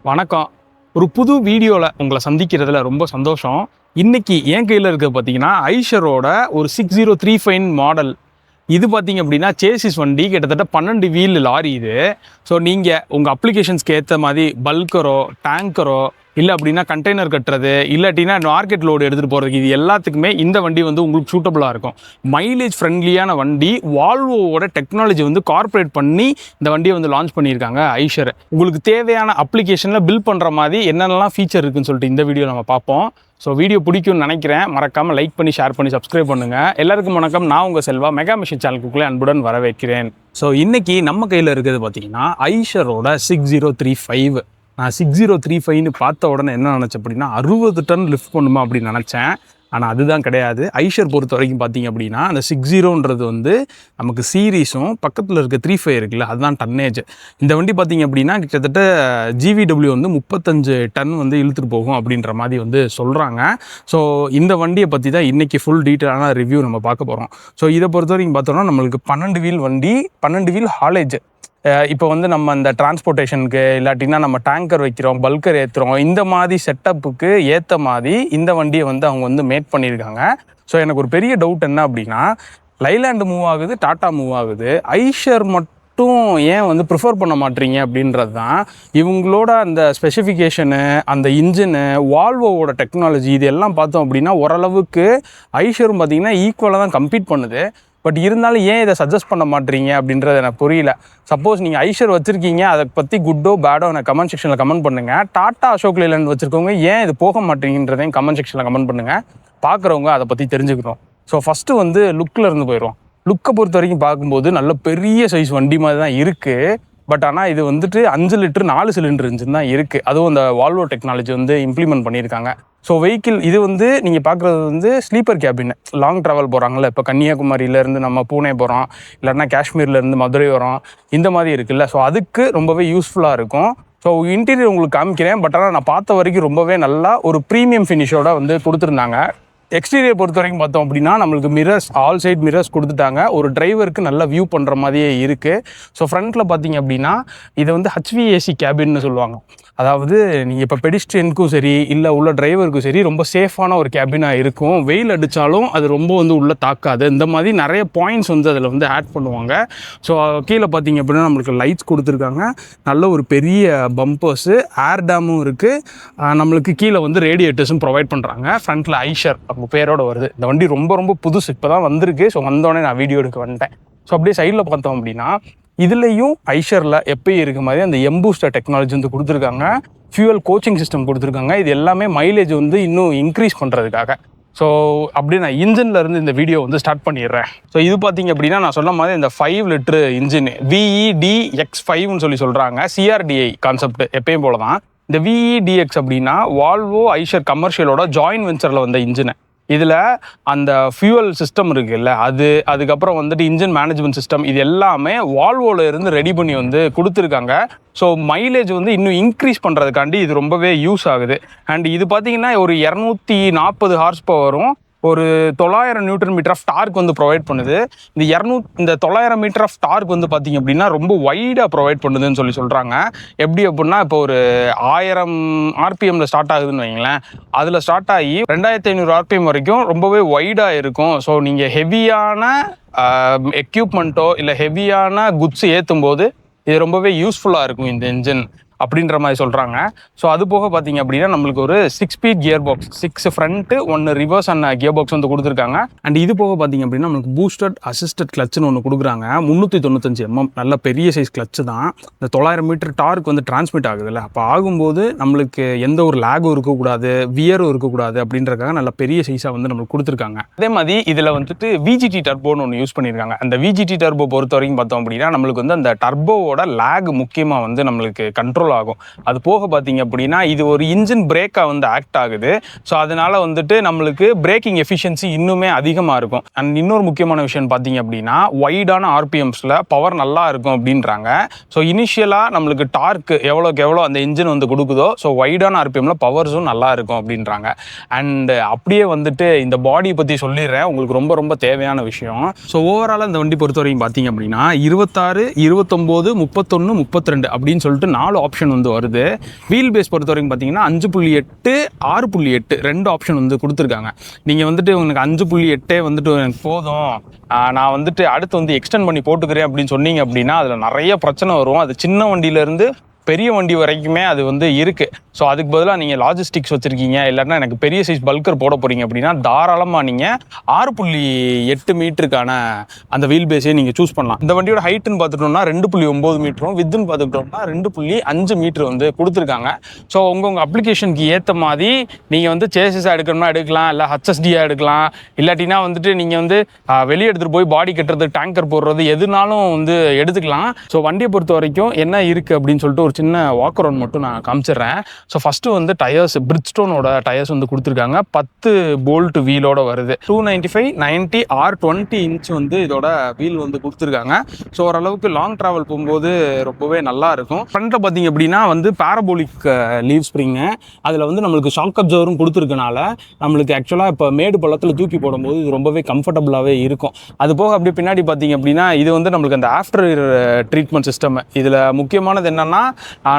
வணக்கம். ஒரு புது வீடியோவில் உங்களை சந்திக்கிறதுல ரொம்ப சந்தோஷம். இன்னைக்கு என் கையில் இருக்க பார்த்தீங்கன்னா ஐஷரோட ஒரு 6035 மாடல். இது பார்த்தீங்க அப்படின்னா சேசிஸ் வண்டி, கிட்டத்தட்ட 12 வீல் லாரி இது. ஸோ நீங்கள் உங்கள் அப்ளிகேஷன்ஸ்க்கு ஏற்ற மாதிரி பல்கரோ, டேங்கரோ, இல்லை அப்படின்னா கண்டெய்னர் கட்டுறது, இல்லாட்டினா மார்க்கெட் லோடு எடுத்துகிட்டு போகிறதுக்கு, இது எல்லாத்துக்குமே இந்த வண்டி வந்து உங்களுக்கு சூட்டபுளாக இருக்கும். மைலேஜ் ஃப்ரெண்ட்லியான வண்டி. வால்வோவோட டெக்னாலஜி வந்து கார்ப்பரேட் பண்ணி இந்த வண்டியை வந்து லான்ச் பண்ணியிருக்காங்க ஐஷர். உங்களுக்கு தேவையான அப்ளிகேஷனில் பில் பண்ணுற மாதிரி என்னென்னலாம் ஃபீச்சர் இருக்குன்னு சொல்லிட்டு இந்த வீடியோ நம்ம பார்ப்போம். ஸோ வீடியோ பிடிக்கும்னு நினைக்கிறேன். மறக்காமல் லைக் பண்ணி ஷேர் பண்ணி சப்ஸ்கிரைப் பண்ணுங்கள். எல்லாருக்கும் வணக்கம். நான் உங்கள் செல்வா. மெகா மிஷின் சேனலுக்குள்ளே அன்புடன் வரவேற்கிறேன். ஸோ இன்றைக்கி நம்ம கையில் இருக்கிறது பார்த்தீங்கன்னா ஐஷரோட 6035. நான் 6035ன்னு பார்த்த உடனே என்ன நினச்சேன் அப்படின்னா 60 டன் லிஃப்ட் பண்ணுமா அப்படின்னு நினச்சேன். ஆனால் அதுதான் கிடையாது. ஐஷர் பொறுத்த வரைக்கும் பார்த்தீங்க அப்படின்னா அந்த 60ன்றது வந்து நமக்கு சீரீஸும் பக்கத்தில் இருக்க 35 இருக்குல்ல, அதுதான் டன்னேஜ். இந்த வண்டி பார்த்தீங்க அப்படின்னா கிட்டத்தட்ட GVW வந்து 35 டன் வந்து இழுத்துட்டு போகும் அப்படின்ற மாதிரி வந்து சொல்கிறாங்க. ஸோ இந்த வண்டியை பற்றி தான் இன்றைக்கி ஃபுல் டீட்டெயிலான ரிவ்யூ நம்ம பார்க்க போகிறோம். ஸோ இதை பொறுத்த வரைக்கும் பார்த்தோன்னா நம்மளுக்கு 12 வீல் வண்டி, 12 வீல் ஹாலேஜ். இப்போ வந்து நம்ம இந்த டிரான்ஸ்போர்ட்டேஷனுக்கு இல்லாட்டினா நம்ம டேங்கர் வைக்கிறோம், பல்கர் ஏற்றுறோம், இந்த மாதிரி செட்டப்புக்கு ஏற்ற மாதிரி இந்த வண்டியை வந்து அவங்க வந்து மேட் பண்ணியிருக்காங்க. ஸோ எனக்கு ஒரு பெரிய டவுட் என்ன அப்படின்னா, லைலாண்டு மூவ் ஆகுது, டாட்டா மூவ் ஆகுது, ஐஷர் மட்டும் ஏன் வந்து ப்ரிஃபர் பண்ண மாட்டீங்க அப்படின்றது தான். இவங்களோட அந்த ஸ்பெசிஃபிகேஷனு, அந்த இன்ஜினு, வால்வோவோட டெக்னாலஜி, இது எல்லாம் பார்த்தோம் அப்படின்னா ஓரளவுக்கு ஐஷரும் பார்த்திங்கன்னா ஈக்குவலாக தான் கம்பீட் பண்ணுது. பட் இருந்தாலும் ஏன் இதை சஜஸ்ட் பண்ண மாட்டீங்க அப்படின்றது எனக்கு புரியல. சப்போஸ் நீங்கள் ஐஷர் வச்சுருக்கீங்க, அதை பற்றி குட்டோ பேடோ எனக்கு கமெண்ட் செக்ஷனில் கமெண்ட் பண்ணுங்கள். டாட்டா அசோக் லேலண்ட் வச்சுருக்கவங்க ஏன் இது போக மாட்டீங்கன்றதையும் கமெண்ட் செக்ஷனில் கமெண்ட் பண்ணுங்கள். பார்க்குறவங்க அதை பற்றி தெரிஞ்சுக்கிறோம். ஸோ ஃபஸ்ட்டு வந்து லுக்கில் இருந்து போயிடும். லுக்கை பொறுத்த வரைக்கும் பார்க்கும்போது நல்ல பெரிய சைஸ் வண்டி மாதிரி தான் இருக்குது. பட் ஆனால் இது வந்துட்டு 5 லிட்டர் 4 சிலிண்டர் இன்ஜின் தான் இருக்குது. அதுவும் அந்த வால்வோ டெக்னாலஜி வந்து இம்ப்ளிமெண்ட் பண்ணியிருக்காங்க. ஸோ வெஹிக்கிள் இது வந்து நீங்கள் பார்க்குறது வந்து ஸ்லீப்பர் கேபின். லாங் ட்ராவல் போகிறாங்கல்ல, இப்போ கன்னியாகுமரியிலேருந்து நம்ம பூனே போகிறோம், இல்லைன்னா காஷ்மீர்லேருந்து மதுரை வரோம், இந்த மாதிரி இருக்குல்ல. ஸோ அதுக்கு ரொம்பவே யூஸ்ஃபுல்லாக இருக்கும். ஸோ இன்டீரியர் உங்களுக்கு காமிக்கிறேன். பட் ஆனால் நான் பார்த்த வரைக்கும் ரொம்பவே நல்லா ஒரு ப்ரீமியம் ஃபினிஷோட வந்து கொடுத்துருந்தாங்க. எக்ஸ்டீரியர் பொறுத்த வரைக்கும் பார்த்தோம் அப்படின்னா நம்மளுக்கு மிரர்ஸ், ஆல் சைட் மிரர்ஸ் கொடுத்துட்டாங்க. ஒரு டிரைவருக்கு நல்லா வியூ பண்ணுற மாதிரியே இருக்குது. ஸோ ஃப்ரண்ட்டில் பார்த்தீங்க அப்படின்னா இதை வந்து HVAC கேபின்னு சொல்லுவாங்க. அதாவது நீங்கள் இப்போ பெடிஸ்ட்ரியனுக்கும் சரி, இல்லை உள்ள டிரைவருக்கும் சரி, ரொம்ப சேஃபான ஒரு கேபினாக இருக்கும். வெயில் அடித்தாலும் அது ரொம்ப வந்து உள்ளே தாக்காது. இந்த மாதிரி நிறைய பாயிண்ட்ஸ் வந்து அதில் வந்து ஆட் பண்ணுவாங்க. ஸோ கீழே பார்த்தீங்க அப்படின்னா நம்மளுக்கு லைட்ஸ் கொடுத்துருக்காங்க. நல்ல ஒரு பெரிய பம்பர்ஸு, ஏர் டேமும் இருக்குது. நம்மளுக்கு கீழே வந்து ரேடியேட்டர்ஸும் ப்ரொவைட் பண்ணுறாங்க. ஃப்ரண்ட்டில் ஐஷர் பேரோட வருது. இந்த வண்டி ரொம்ப ரொம்ப புதுசு, இப்போ தான் வந்திருக்கு. ஸோ வந்தோடனே நான் வீடியோ எடுக்க வந்துட்டேன். ஸோ அப்படியே சைடில் பார்த்தோம் அப்படின்னா இதுலேயும் ஐஷரில் எப்பயும் இருக்க மாதிரி அந்த எம்பூஸ்டர் டெக்னாலஜி வந்து கொடுத்துருக்காங்க. ஃபியூவல் கோச்சிங் சிஸ்டம் கொடுத்துருக்காங்க. இது எல்லாமே மைலேஜ் வந்து இன்னும் இன்க்ரீஸ் பண்ணுறதுக்காக. ஸோ அப்படியே நான் இன்ஜினில் இருந்து இந்த வீடியோ வந்து ஸ்டார்ட் பண்ணிடுறேன். ஸோ இது பார்த்தீங்க அப்படின்னா நான் சொன்ன மாதிரி இந்த 5 லிட்டரு இன்ஜின் VEDX5ன்னு சொல்கிறாங்க. CRDI கான்செப்ட் எப்பயும் போல தான். இந்த VEDX அப்படின்னா வால்வோ ஐஷர் கமர்ஷியலோட ஜாயின்ட் வெஞ்சரில் வந்த இன்ஜினை. இதில் அந்த ஃபியூவல் சிஸ்டம் இருக்குல்ல, அதுக்கப்புறம் வந்துட்டு இன்ஜின் மேனேஜ்மெண்ட் சிஸ்டம், இது எல்லாமே வால்வோவில் இருந்து ரெடி பண்ணி வந்து கொடுத்துருக்காங்க. ஸோ மைலேஜ் வந்து இன்னும் இன்க்ரீஸ் பண்ணுறதுக்காண்டி இது ரொம்பவே யூஸ் ஆகுது. அண்ட் இது பார்த்தீங்கன்னா ஒரு 240 ஹார்ஸ் பவரும் ஒரு 900 நியூட்டன் மீட்டர் ஆஃப் டார்க் வந்து ப்ரொவைட் பண்ணுது. இந்த 900 மீட்டர் ஆஃப் டார்க் வந்து பார்த்தீங்க அப்படின்னா ரொம்ப வைடாக ப்ரொவைட் பண்ணுதுன்னு சொல்கிறாங்க. எப்படி அப்படின்னா இப்போ ஒரு 1000 RPMல ஸ்டார்ட் ஆகுதுன்னு வைங்களேன், அதில் ஸ்டார்ட் ஆகி 2500 RPM வரைக்கும் ரொம்பவே வைடாக இருக்கும். ஸோ நீங்கள் ஹெவியான எக்யூப்மெண்ட்டோ இல்லை ஹெவியான குட்ஸ் ஏற்றும் போது இது ரொம்பவே யூஸ்ஃபுல்லாக இருக்கும் இந்த இன்ஜின் அப்படின்ற மாதிரி சொல்கிறாங்க. ஸோ அது போக பார்த்தீங்க அப்படின்னா நம்மளுக்கு ஒரு 6 speed gear box, 6 front 1 reverse and gear box வந்து கொடுத்துருக்காங்க. அண்ட் இது போக பார்த்தீங்க அப்படின்னா நம்மளுக்கு பூஸ்டட் அசிஸ்டட் கிளச்சுன்னு ஒன்று கொடுக்குறாங்க. 395 mm நல்ல பெரிய சைஸ் கிளச்சு தான். இந்த 900 மீட்டர் டார்க் வந்து டிரான்ஸ்மிட் ஆகுதுல்ல, அப்போ ஆகும்போது நம்மளுக்கு எந்த ஒரு லேகும் இருக்கக்கூடாது, வியரும் இருக்கக்கூடாது அப்படின்றக்காக நல்ல பெரிய சைஸாக வந்து நம்மளுக்கு கொடுத்துருக்காங்க. அதே மாதிரி இதில் வந்துட்டு VGT டர்போன்னு ஒன்று யூஸ் பண்ணியிருக்காங்க. அந்த VGT டர்போ பொறுத்த வரைக்கும் பார்த்தோம் அப்படின்னா நம்மளுக்கு வந்து அந்த டர்போவோட லேக் முக்கியமாக வந்து நம்மளுக்கு கண்ட்ரோல் ஆகும். அது போக பார்த்தீங்க அப்படின்னா இது ஒரு இன்ஜின் பிரேக்காக வந்து ஆக்ட் ஆகுது. ஸோ அதனால வந்துட்டு நம்மளுக்கு பிரேக்கிங் எஃபிஷியன்சி இன்னுமே அதிகமாக இருக்கும். அண்ட் இன்னொரு முக்கியமான விஷயம் பார்த்தீங்க அப்படின்னா வைடான RPMஸில் பவர் நல்லா இருக்கும் அப்படின்றாங்க. ஸோ இனிஷியலாக நம்மளுக்கு டார்க் எவ்வளோக்கு எவ்வளோ அந்த இன்ஜின் வந்து கொடுக்குதோ, ஸோ வைடான RPMல பவர்ஸும் நல்லா இருக்கும் அப்படின்றாங்க. அண்ட் அப்படியே வந்துட்டு இந்த பாடி பற்றி சொல்லிடுறேன், உங்களுக்கு ரொம்ப ரொம்ப தேவையான விஷயம். ஸோ ஓவராலாக இந்த வண்டி பொறுத்த வரைக்கும் பார்த்தீங்க அப்படின்னா 26, 29, 31, 32 அப்படின்னு சொல்லிட்டு 4 ஆப்ஷன் ஆப்ஷன் வந்து வருது. வீல் பேஸ் பொறுத்த வரைக்கும் பார்த்தீங்கன்னா 5.8 6.8 2 ஆப்ஷன் வந்து கொடுத்துருக்காங்க. நீங்கள் வந்துட்டு உங்களுக்கு 5.8 வந்துட்டு எனக்கு போதும், நான் வந்துட்டு அடுத்து வந்து எக்ஸ்டெண்ட் பண்ணி போட்டுக்கிறேன் அப்படின்னு சொன்னீங்க அப்படின்னா அதில் நிறைய பிரச்சனை வரும். அது சின்ன வண்டியிலேருந்து பெரிய வண்டி வரைக்குமே அது வந்து இருக்குது. ஸோ அதுக்கு பதிலாக நீங்கள் லாஜிஸ்டிக்ஸ் வச்சுருக்கீங்க, இல்லைன்னா எனக்கு பெரிய சைஸ் பல்கர் போட போகிறீங்க அப்படின்னா தாராளமாக நீங்கள் 6.8 மீட்டருக்கான அந்த வீல் பேஸே நீங்கள் சூஸ் பண்ணலாம். இந்த வண்டியோட ஹைட்டுன்னு பார்த்துட்டோம்னா 2.9 மீட்டரும், வித்துன்னு பார்த்துக்கிட்டோம்னா 2.5 மீட்டர் வந்து கொடுத்துருக்காங்க. ஸோ உங்கள் அப்ளிகேஷனுக்கு ஏற்ற மாதிரி நீங்கள் வந்து சேசஸாக எடுக்கணும்னா எடுக்கலாம், இல்லை ஹச்எஸ்டியாக எடுக்கலாம், இல்லாட்டினா வந்துட்டு நீங்கள் வந்து வெளியே எடுத்துகிட்டு போய் பாடி கட்டுறது, டேங்கர் போடுறது எதுனாலும் வந்து எடுத்துக்கலாம். ஸோ வண்டியை பொறுத்த வரைக்கும் என்ன இருக்குது அப்படின்னு சொல்லிட்டு ஒரு சின்ன வாக் அரவுண்ட் மட்டும் நான் காமிச்சிடுறேன். ஸோ ஃபஸ்ட்டு வந்து டயர்ஸ் பிரிட்ஜ்ஸ்டோனோட டயர்ஸ் வந்து கொடுத்துருக்காங்க. 10 போல்ட் வீலோட வருது. 295 90 R20 இன்ச் வந்து இதோட வீல் வந்து கொடுத்துருக்காங்க. ஸோ ஓரளவுக்கு லாங் ட்ராவல் போகும்போது ரொம்பவே நல்லா இருக்கும். ஃப்ரண்ட்டில் பார்த்தீங்க அப்படின்னா வந்து பேரபோலிக் லீவ் ஸ்ப்ரிங்கு, அதில் வந்து நம்மளுக்கு ஷாக் அப்சர்வரும் கொடுத்துருக்கனால நம்மளுக்கு ஆக்சுவலாக இப்போ மேடு பள்ளத்தில் தூக்கி போடும்போது இது ரொம்பவே கம்ஃபர்டபுளாகவே இருக்கும். அது போக அப்படியே பின்னாடி பார்த்தீங்க அப்படின்னா இது வந்து நம்மளுக்கு அந்த ஆஃப்டர் ட்ரீட்மெண்ட் சிஸ்டம். இதில் முக்கியமானது என்னென்னா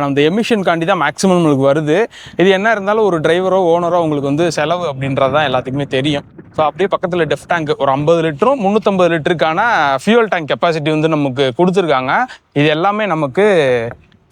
அந்த எமிஷன்காண்டி தான் மேக்ஸிமம் நம்மளுக்கு வருது. இது என்ன இருந்தாலும் ஒரு டிரைவரோ ஓனரோ உங்களுக்கு வந்து செலவு அப்படின்றது தான் எல்லாத்துக்குமே தெரியும். ஸோ அப்படியே பக்கத்தில் டெஃப் டேங்க் ஒரு 50 லிட்டரும் 350 லிட்டருக்கான ஃபியூல் டேங்க் கெப்பாசிட்டி வந்து நமக்கு கொடுத்துருக்காங்க. இது எல்லாமே நமக்கு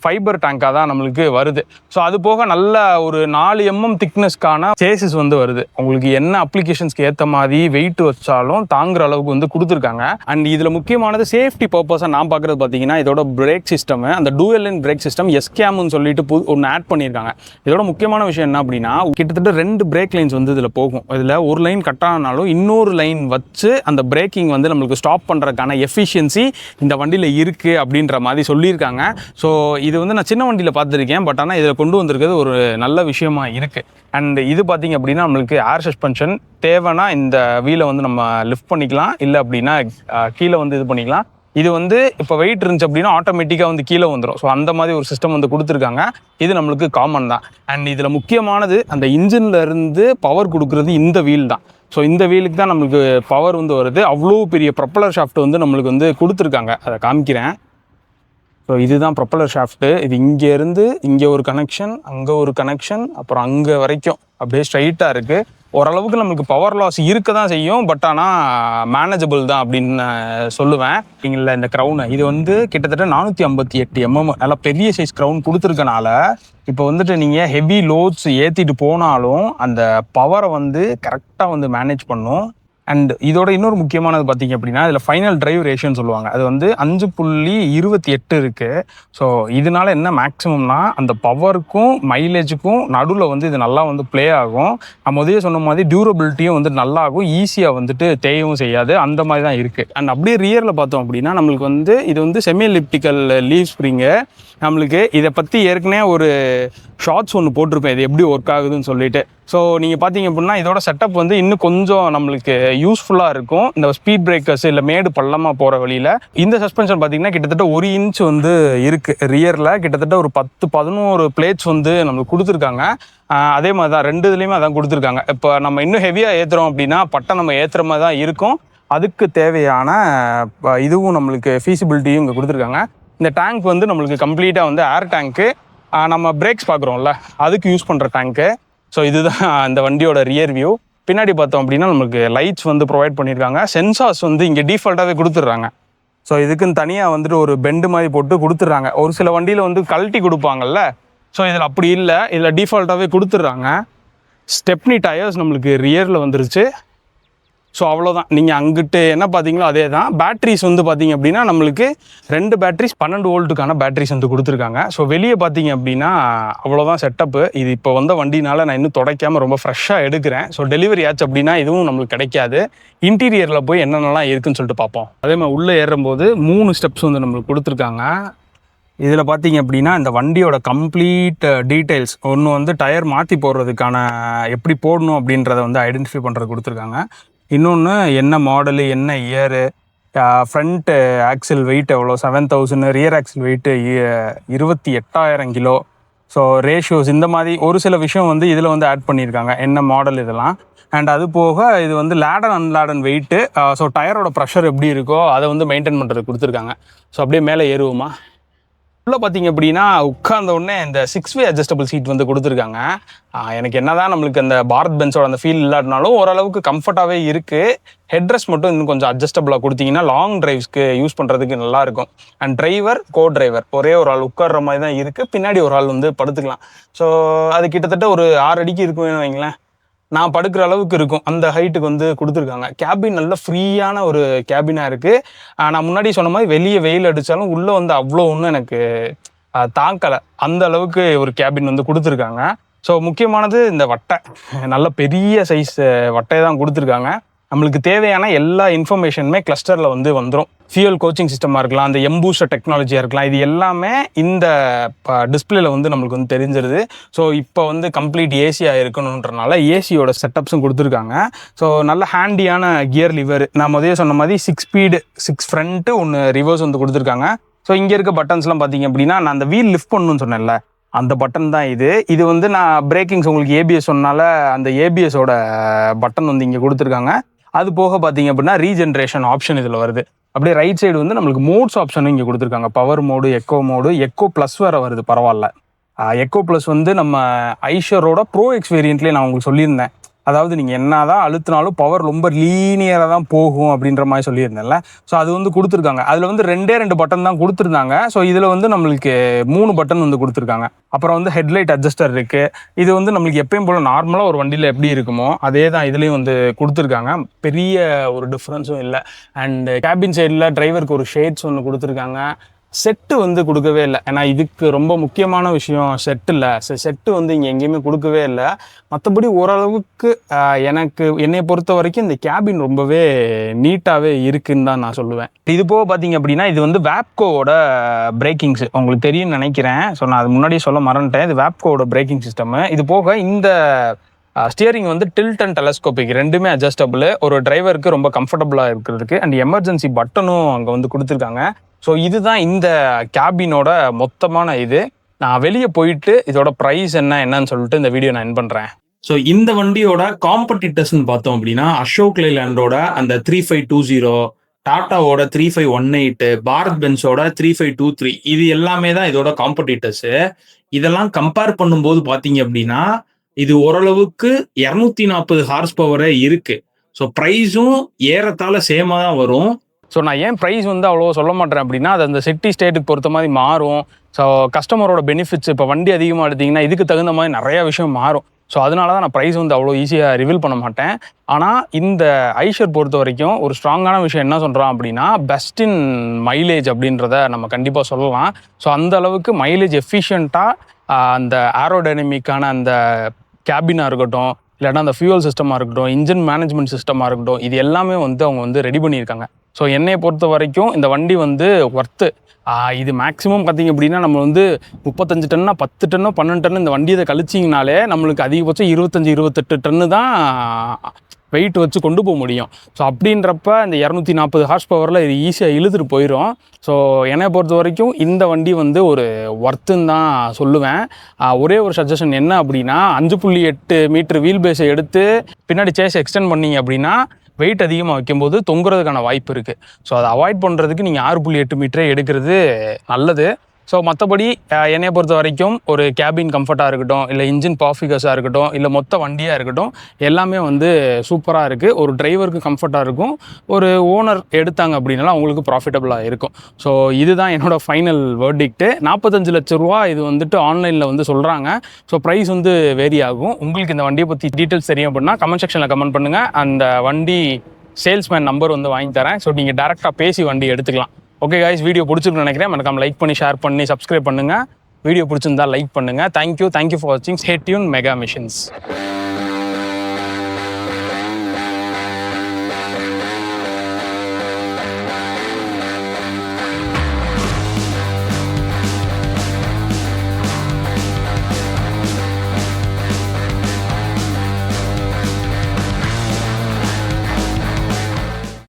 ஃபைபர் டேங்காக தான் நம்மளுக்கு வருது. ஸோ அது போக நல்ல ஒரு 4 mm திக்னஸ்க்கான சேசிஸ் வந்து வருது. உங்களுக்கு என்ன அப்ளிகேஷன்ஸ்க்கு ஏற்ற மாதிரி வெயிட் வச்சாலும் தாங்குற அளவுக்கு வந்து கொடுத்துருக்காங்க. அண்ட் இதில் முக்கியமானது சேஃப்டி பர்பஸாக நான் பார்க்குறது பார்த்தீங்கன்னா இதோட பிரேக் சிஸ்டம், அந்த டூயல் லைன் பிரேக் சிஸ்டம் எஸ்கேம்னு சொல்லிட்டு ஒன்று ஆட் பண்ணியிருக்காங்க. இதோட முக்கியமான விஷயம் என்ன அப்படின்னா கிட்டத்தட்ட 2 பிரேக் லைன்ஸ் வந்து இதில் போகும். இதில் ஒரு லைன் கட் ஆனாலும் இன்னொரு லைன் வச்சு அந்த பிரேக்கிங் வந்து நம்மளுக்கு ஸ்டாப் பண்ணுறதுக்கான எஃபிஷியன்சி இந்த வண்டியில் இருக்குது அப்படின்ற மாதிரி சொல்லியிருக்காங்க. ஸோ இது வந்து நான் சின்ன வண்டியில் பார்த்துருக்கேன், பட் ஆனால் இதில் கொண்டு வந்திருக்கிறது ஒரு நல்ல விஷயமா இருக்குது. அண்ட் இது பார்த்திங்க அப்படின்னா நம்மளுக்கு ஏர் சஸ்பென்ஷன் தேவைன்னா இந்த வீலை வந்து நம்ம லிஃப்ட் பண்ணிக்கலாம், இல்லை அப்படின்னா கீழே வந்து இது பண்ணிக்கலாம். இது வந்து இப்போ வெயிட் இருந்துச்சு அப்படின்னா ஆட்டோமேட்டிக்காக வந்து கீழே வந்துடும். ஸோ அந்த மாதிரி ஒரு சிஸ்டம் வந்து கொடுத்துருக்காங்க. இது நம்மளுக்கு காமன் தான். அண்ட் இதில் முக்கியமானது அந்த இன்ஜினில் இருந்து பவர் கொடுக்குறது இந்த வீல் தான். ஸோ இந்த வீலுக்கு தான் நம்மளுக்கு பவர் வந்து வருது. அவ்வளோ பெரிய ப்ரொப்பலர் ஷாஃப்ட் வந்து நம்மளுக்கு வந்து கொடுத்துருக்காங்க. அதை காமிக்கிறேன். ஸோ இதுதான் ப்ரொப்பலர் ஷாஃப்ட்டு. இது இங்கேருந்து இங்கே ஒரு கனெக்ஷன், அங்கே ஒரு கனெக்ஷன், அப்புறம் அங்கே வரைக்கும் அப்படியே ஸ்ட்ரைட்டாக இருக்குது. ஓரளவுக்கு நம்மளுக்கு பவர் லாஸ் இருக்க தான் செய்யும், பட் ஆனால் மேனேஜபிள் தான் அப்படின்னு சொல்லுவேன். இல்லை இந்த க்ரௌனு இது வந்து கிட்டத்தட்ட 458 mm நல்லா பெரிய சைஸ் க்ரௌன் கொடுத்துருக்கனால இப்போ வந்துட்டு நீங்கள் ஹெவி லோட்ஸ் ஏற்றிட்டு போனாலும் அந்த பவரை வந்து கரெக்டாக வந்து மேனேஜ் பண்ணும். அண்ட் இதோட இன்னொரு முக்கியமானது பார்த்தீங்க அப்படின்னா இதில் ஃபைனல் டிரைவ் ரேஷியோன்னு சொல்லுவாங்க. அது வந்து 5.28 இருக்குது. ஸோ இதனால என்ன மேக்ஸிமம்னா அந்த பவருக்கும் மைலேஜுக்கும் நடுவில் வந்து இது நல்லா வந்து ப்ளே ஆகும். நான் முதலே சொன்ன மாதிரி டியூரபிலிட்டியும் வந்து நல்லா ஆகும், ஈஸியாக வந்துட்டு தேயவும் செய்யாது, அந்த மாதிரி தான் இருக்குது. அண்ட் அப்படியே ரியரில் பார்த்தோம் அப்படின்னா நம்மளுக்கு வந்து இது வந்து செமி எலிப்டிக்கல் லீவ் ஸ்ப்ரிங்கு. நம்மளுக்கு இதை பற்றி ஏற்கனவே ஒரு ஷார்ட்ஸ் ஒன்று போட்டிருப்பேன் இது எப்படி ஒர்க் ஆகுதுன்னு சொல்லிட்டு. ஸோ நீங்கள் பார்த்தீங்க அப்படின்னா இதோட செட்டப் வந்து இன்னும் கொஞ்சம் நம்மளுக்கு யூஸ்ஃபுல்லாக இருக்கும். இந்த ஸ்பீட் பிரேக்கர்ஸ் இல்லை மேடு பள்ளமாக போகிற வழியில் இந்த சஸ்பென்ஷன் பார்த்தீங்கன்னா கிட்டத்தட்ட 1 இன்ச் வந்து இருக்குது. ரியரில் கிட்டத்தட்ட ஒரு 10-11 பிளேட்ஸ் வந்து நம்மளுக்கு கொடுத்துருக்காங்க. அதே மாதிரி தான் 2 இதுலேயுமே அதான் கொடுத்துருக்காங்க. இப்போ நம்ம இன்னும் ஹெவியாக ஏற்றுறோம் அப்படின்னா பட்டை நம்ம ஏற்றுற மாதிரி தான் இருக்கும். அதுக்கு தேவையான இதுவும் நம்மளுக்கு ஃபீஸிபிலிட்டியும் இங்கே கொடுத்துருக்காங்க. இந்த டேங்க் வந்து நம்மளுக்கு கம்ப்ளீட்டாக வந்து ஏர் டேங்க்கு, நம்ம பிரேக்ஸ் பார்க்குறோம்ல அதுக்கு யூஸ் பண்ணுற டேங்க்கு. ஸோ இதுதான் இந்த வண்டியோட ரியர் வியூ. பின்னாடி பார்த்தோம் அப்படின்னா நம்மளுக்கு லைட்ஸ் வந்து ப்ரொவைட் பண்ணியிருக்காங்க. சென்சார்ஸ் வந்து இங்கே டிஃபால்ட்டாகவே கொடுத்துட்றாங்க. ஸோ இதுக்குன்னு தனியாக வந்துட்டு ஒரு பெண்டு மாதிரி போட்டு கொடுத்துட்றாங்க. ஒரு சில வண்டியில் வந்து கழட்டி கொடுப்பாங்கல்ல, ஸோ இதில் அப்படி இல்லை, இதில் டிஃபால்ட்டாகவே கொடுத்துட்றாங்க. ஸ்டெப்னி டயர்ஸ் நம்மளுக்கு ரியரில் வந்துருச்சு. ஸோ அவ்வளோதான். நீங்கள் அங்கிட்டு என்ன பார்த்தீங்களோ அதே தான். பேட்ரிஸ் வந்து பார்த்தீங்க அப்படின்னா நம்மளுக்கு 2 பேட்ரிஸ் 12 வோல்ட்டுக்கான பேட்ரிஸ் வந்து கொடுத்துருக்காங்க. ஸோ வெளியே பார்த்தீங்க அப்படின்னா அவ்வளோதான் செட்டப்பு. இது இப்போ வந்த வண்டினால நான் இன்னும் துடைக்காமல் ரொம்ப ஃப்ரெஷ்ஷாக எடுக்கிறேன். ஸோ டெலிவரி ஆச்சு அப்படின்னா இதுவும் நம்மளுக்கு கிடைக்காது. இன்டீரியரில் போய் என்னென்னலாம் இருக்குதுன்னு சொல்லிட்டு பார்ப்போம். அதே மாதிரி உள்ளே ஏறும்போது 3 ஸ்டெப்ஸ் வந்து நம்மளுக்கு கொடுத்துருக்காங்க. இதில் பார்த்தீங்க அப்படின்னா இந்த வண்டியோட கம்ப்ளீட் டீட்டெயில்ஸ் ஒன்று வந்து டயர் மாற்றி போடுறதுக்கான எப்படி போடணும் அப்படின்றத வந்து ஐடென்டிஃபை பண்ணுறது கொடுத்துருக்காங்க. இன்னொன்று என்ன மாடலு, என்ன இயரு, ஃப்ரண்ட் ஆக்சில் வெயிட் எவ்வளோ 7000, rear axial weight 28,000 kilo. So ratios இந்த மாதிரி ஒரு சில விஷயம் வந்து இதில் வந்து ஆட் பண்ணியிருக்காங்க, என்ன மாடல் இதெல்லாம். அண்ட் அது போக இது வந்து லேடன் அன்லேடன் வெயிட்டு, ஸோ டயரோட ப்ரெஷர் எப்படி இருக்கோ அதை வந்து மெயின்டைன் பண்ணுறது கொடுத்துருக்காங்க. ஸோ அப்படியே மேலே ஏறுவோமா. உள்ள பார்த்தீங்க அப்படின்னா உட்கார்ந்த உடனே இந்த 6-வே அட்ஜஸ்டபிள் சீட் வந்து கொடுத்துருக்காங்க. எனக்கு என்னதான் நம்மளுக்கு அந்த பாரத் பென்ஸோட அந்த ஃபீல் இல்லாட்டினாலும் ஓரளவுக்கு கம்ஃபர்ட்டாகவே இருக்குது. ஹெட்ரெஸ்ட் மட்டும் இன்னும் கொஞ்சம் அட்ஜஸ்டபிளாக கொடுத்தீங்கன்னா லாங் டிரைவ்ஸ்க்கு யூஸ் பண்ணுறதுக்கு நல்லாயிருக்கும். அண்ட் டிரைவர் டிரைவர் ஒரே ஒரு ஆள் உட்கார்ற மாதிரி தான் இருக்குது. பின்னாடி ஒரு ஆள் வந்து படுத்துக்கலாம். ஸோ அது கிட்டத்தட்ட ஒரு 6 அடிக்கு இருக்குன்னு வைங்களேன். நான் படுக்கிற அளவுக்கு இருக்கும், அந்த ஹைட்டுக்கு வந்து கொடுத்துருக்காங்க. கேபின் நல்ல ஃப்ரீயான ஒரு கேபினாக இருக்குது. நான் முன்னாடி சொன்ன மாதிரி வெளியே வெயில் அடித்தாலும் உள்ளே வந்து அவ்வளோ ஒன்றும் எனக்கு தாக்கலை. அந்த அளவுக்கு ஒரு கேபின் வந்து கொடுத்துருக்காங்க. ஸோ முக்கியமானது இந்த வட்டை, நல்ல பெரிய சைஸ் வட்டையை தான் கொடுத்துருக்காங்க. நம்மளுக்கு தேவையான எல்லா இன்ஃபர்மேஷனுமே கிளஸ்டரில் வந்து வந்துடும். ஃபியூல் கோச்சிங் சிஸ்டமாக இருக்கலாம், அந்த எம்பூஸ்டர் டெக்னாலஜியாக இருக்கலாம், இது எல்லாமே இந்த டிஸ்பிளேல வந்து நம்மளுக்கு வந்து தெரிஞ்சிருது. ஸோ இப்போ வந்து கம்ப்ளீட் ஏசியாக இருக்கணுன்றனால ஏசியோட செட்டப்ஸும் கொடுத்துருக்காங்க. ஸோ நல்ல ஹேண்டியான கியர் லிவர், நான் முதலே சொன்ன மாதிரி 6 ஸ்பீடு 6 ஃப்ரண்ட்டு 1 ரிவர்ஸ் வந்து கொடுத்துருக்காங்க. ஸோ இங்கே இருக்க பட்டன்ஸ்லாம் பார்த்தீங்க அப்படின்னா, நான் அந்த வீல் லிஃப்ட் பண்ணணும்னு சொன்னேன்ல, அந்த பட்டன் தான் இது. இது வந்து நான் பிரேக்கிங்ஸ் உங்களுக்கு ஏபிஎஸ் சொன்னால அந்த ஏபிஎஸோட பட்டன் வந்து இங்கே கொடுத்துருக்காங்க. அது போக பார்த்தீங்க அப்படின்னா ரீஜென்ரேஷன் ஆப்ஷன் இதில் வருது. அப்படியே ரைட் சைடு வந்து நம்மளுக்கு மோட்ஸ் ஆப்ஷனும் இங்கே கொடுத்துருக்காங்க. பவர் மோடு, எக்கோ ப்ளஸ் வேறு வருது, பரவாயில்ல. எக்கோ ப்ளஸ் வந்து நம்ம ஐஷரோட ப்ரோ எக்ஸ் வேரியண்ட்லேயே நான் உங்களுக்கு சொல்லியிருந்தேன். அதாவது நீங்கள் என்ன தான் அழுத்தினாலும் பவர் ரொம்ப லீனியராக தான் போகும் அப்படின்ற மாதிரி சொல்லியிருந்தேன்ல. ஸோ அது வந்து கொடுத்துருக்காங்க. அதில் வந்து 2 பட்டன் தான் கொடுத்துருந்தாங்க. ஸோ இதில் வந்து நம்மளுக்கு 3 பட்டன் வந்து கொடுத்துருக்காங்க. அப்புறம் வந்து ஹெட்லைட் அட்ஜஸ்டர் இருக்குது. இது வந்து நம்மளுக்கு எப்பயும் போல் நார்மலாக ஒரு வண்டியில் எப்படி இருக்குமோ அதே தான் இதுலேயும் வந்து கொடுத்துருக்காங்க. பெரிய ஒரு டிஃப்ரென்ஸும் இல்லை. அண்ட் கேபின் சைடில் டிரைவருக்கு ஒரு ஷேட்ஸ் ஒன்று கொடுத்துருக்காங்க. செட்டு வந்து கொடுக்கவே இல்லை. ஏன்னா இதுக்கு ரொம்ப முக்கியமான விஷயம் செட்டு இல்லை. செட்டு வந்து இங்கே எங்கேயுமே கொடுக்கவே இல்லை. மற்றபடி ஓரளவுக்கு என்னை பொறுத்த வரைக்கும் இந்த கேபின் ரொம்பவே நீட்டாகவே இருக்குன்னு தான் நான் சொல்லுவேன். இது போக பார்த்தீங்க அப்படின்னா இது வந்து வேப்கோவோட பிரேக்கிங்ஸ் உங்களுக்கு தெரியும்னு நினைக்கிறேன். ஸோ நான் அது முன்னாடியே சொல்ல மறந்துட்டேன். இது வேப்கோவோட பிரேக்கிங் சிஸ்டமு. இது போக இந்த ஸ்டியரிங் வந்து டில்ட் அண்ட் டெலஸ்கோபிக் ரெண்டுமே அட்ஜஸ்டபிள், ஒரு டிரைவருக்கு ரொம்ப கம்ஃபர்டபுளாக இருக்கிறதுக்கு. அண்ட் எமர்ஜென்சி பட்டனும் அங்கே வந்து கொடுத்துருக்காங்க. ஸோ இதுதான் இந்த கேபினோட மொத்தமான இது. நான் வெளியே போயிட்டு இதோட ப்ரைஸ் என்னன்னு சொல்லிட்டு இந்த வீடியோ நான் என் பண்ணுறேன். ஸோ இந்த வண்டியோட காம்படிட்டர்ஸ்ன்னு பார்த்தோம் அப்படின்னா அசோக் லேலண்டோட அந்த 3520, டாட்டாவோட 3518, பாரத் பென்ஸோட 3523, இது எல்லாமே தான் இதோட காம்படிட்டர்ஸு. இதெல்லாம் கம்பேர் பண்ணும்போது பார்த்தீங்க அப்படின்னா இது ஓரளவுக்கு 240 ஹார்ஸ் பவரே இருக்கு. ஸோ ப்ரைஸும் ஏறத்தாழ சேமாக தான் வரும். ஸோ நான் ஏன் ப்ரைஸ் வந்து அவ்வளோ சொல்ல மாட்டேன் அப்படின்னா, அது அந்த சிட்டி ஸ்டேட்டுக்கு பொறுத்த மாதிரி மாறும். ஸோ கஸ்டமரோட பெனிஃபிட்ஸ், இப்போ வண்டி அதிகமாக எடுத்திங்கன்னா இதுக்கு தகுந்த மாதிரி நிறையா விஷயம் மாறும். ஸோ அதனால தான் நான் ப்ரைஸ் வந்து அவ்வளோ ஈஸியாக ரிவீல் பண்ண மாட்டேன். ஆனால் இந்த ஐஷர் பொறுத்த வரைக்கும் ஒரு ஸ்ட்ராங்கான விஷயம் என்ன சொல்கிறான் அப்படின்னா, பெஸ்ட் இன் மைலேஜ் அப்படின்றத நம்ம கண்டிப்பாக சொல்லலாம். ஸோ அந்த அளவுக்கு மைலேஜ் எஃபிஷியண்ட்டாக அந்த ஏரோடைனமிக்கான அந்த கேபினாக இருக்கட்டும், இல்லைனா அந்த ஃபியூவல் சிஸ்டமாக இருக்கட்டும், இன்ஜின் மேனேஜ்மெண்ட் சிஸ்டமாக இருக்கட்டும், இது எல்லாமே வந்து அவங்க வந்து ரெடி பண்ணியிருக்காங்க. ஸோ என்னையை பொறுத்த வரைக்கும் இந்த வண்டி வந்து ஒர்த்து. இது மேக்ஸிமம் பார்த்திங்க அப்படின்னா நம்ம வந்து 35 டன்னா 10 டன்னோ 12 டன்னு இந்த வண்டியை கழிச்சிங்கனாலே நம்மளுக்கு அதிகபட்சம் 25-28 டன்னு தான் வெயிட் வச்சு கொண்டு போக முடியும். ஸோ அப்படின்றப்ப இந்த 240 ஹார்ஸ் பவரில் இது ஈஸியாக இழுத்துட்டு போயிடும். ஸோ என்னை பொறுத்த வரைக்கும் இந்த வண்டி வந்து ஒரு ஒர்த்துன்னு தான் சொல்லுவேன். ஒரே ஒரு சஜஷன் என்ன அப்படின்னா, 5.8 மீட்டர் வீல் பேஸை எடுத்து பின்னாடி சேஸ் எக்ஸ்டெண்ட் பண்ணிங்க அப்படின்னா வெயிட் அதிகமாக வைக்கும்போது தொங்குறதுக்கான வாய்ப்பு இருக்குது. ஸோ அதை அவாய்ட் பண்ணுறதுக்கு நீங்கள் 6.8 மீட்டரே எடுக்கிறது நல்லது. ஸோ மற்றபடி என்னையை பொறுத்த வரைக்கும் ஒரு கேபின் கம்ஃபர்ட்டாக இருக்கட்டும், இல்லை இன்ஜின் பர்ஃபார்மன்ஸாக இருக்கட்டும், இல்லை மொத்த வண்டியாக இருக்கட்டும், எல்லாமே வந்து சூப்பராக இருக்குது. ஒரு டிரைவருக்கு கம்ஃபர்ட்டாக இருக்கும், ஒரு ஓனர் எடுத்தாங்க அப்படின்னாலும் அவங்களுக்கு ப்ராஃபிட்டபுளாக இருக்கும். ஸோ இதுதான் என்னோடய ஃபைனல் வேர்டிக்ட்டு. 45 லட்ச ரூபா இது வந்துட்டு ஆன்லைனில் வந்து சொல்கிறாங்க. ஸோ ப்ரைஸ் வந்து வேரி ஆகும். உங்களுக்கு இந்த வண்டியை பற்றி டீட்டெயில்ஸ் தெரியும் அப்படின்னா கமெண்ட் செக்ஷனில் கமெண்ட் பண்ணுங்கள். அந்த வண்டி சேல்ஸ்மேன் நம்பர் வந்து வாங்கி தரேன். ஸோ நீங்கள் டேரெக்டாக பேசி வண்டி எடுத்துக்கலாம். ஓகே காய்ஸ், வீடியோ பிடிச்சிருக்குன்னு நினைக்கிறேன். மறக்காம லைக் பண்ணி, ஷேர் பண்ணி, சப்ஸ்கிரைப் பண்ணுங்கள். வீடியோ பிடிச்சிருந்தா லைக் பண்ணுங்கள். தேங்க்யூ ஃபார் வாட்சிங். Stay tune Mega missions.